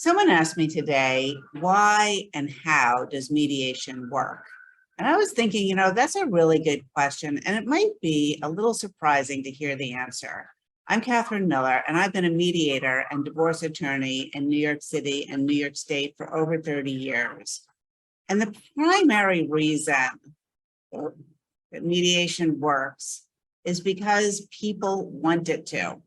Someone asked me today, why and how does mediation work? And I was thinking, that's a really good question, and it might be a little surprising to hear the answer. I'm Katherine Miller, and I've been a mediator and divorce attorney in New York City and New York State for over 30 years. And the primary reason that mediation works is because people want it to.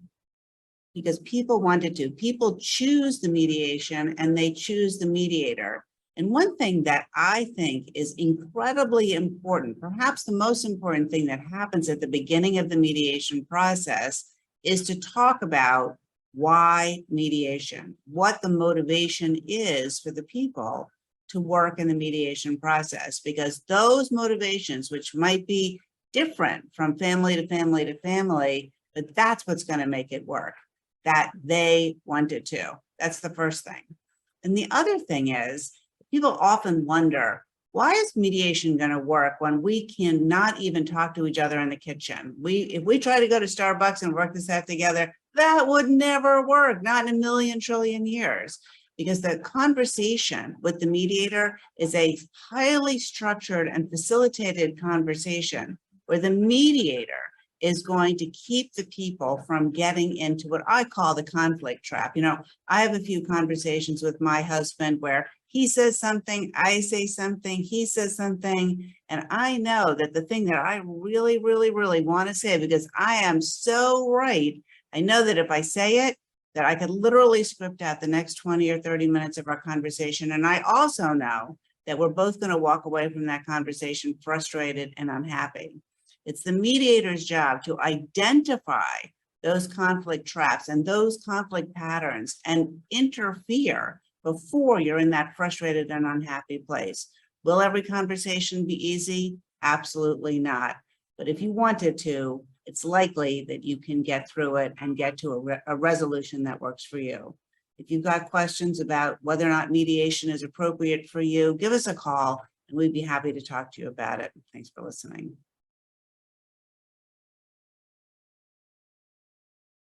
People choose the mediation and they choose the mediator. And one thing that I think is incredibly important, perhaps the most important thing that happens at the beginning of the mediation process, is to talk about why mediation, what the motivation is for the people to work in the mediation process, because those motivations, which might be different from family to family to family, but that's what's going to make it work. That they wanted to. That's the first thing. And the other thing is, people often wonder, why is mediation going to work when we cannot even talk to each other in the kitchen? If we try to go to Starbucks and work this out together, that would never work, not in a million trillion years, because the conversation with the mediator is a highly structured and facilitated conversation where the mediator is going to keep the people from getting into what I call the conflict trap. I have a few conversations with my husband where he says something, I say something, he says something, and I know that the thing that I really, really, really want to say, because I am so right, I know that if I say it, that I could literally script out the next 20 or 30 minutes of our conversation. And I also know that we're both going to walk away from that conversation frustrated and unhappy. It's the mediator's job to identify those conflict traps and those conflict patterns and interfere before you're in that frustrated and unhappy place. Will every conversation be easy? Absolutely not. But if you wanted to, it's likely that you can get through it and get to a resolution that works for you. If you've got questions about whether or not mediation is appropriate for you, give us a call and we'd be happy to talk to you about it. Thanks for listening.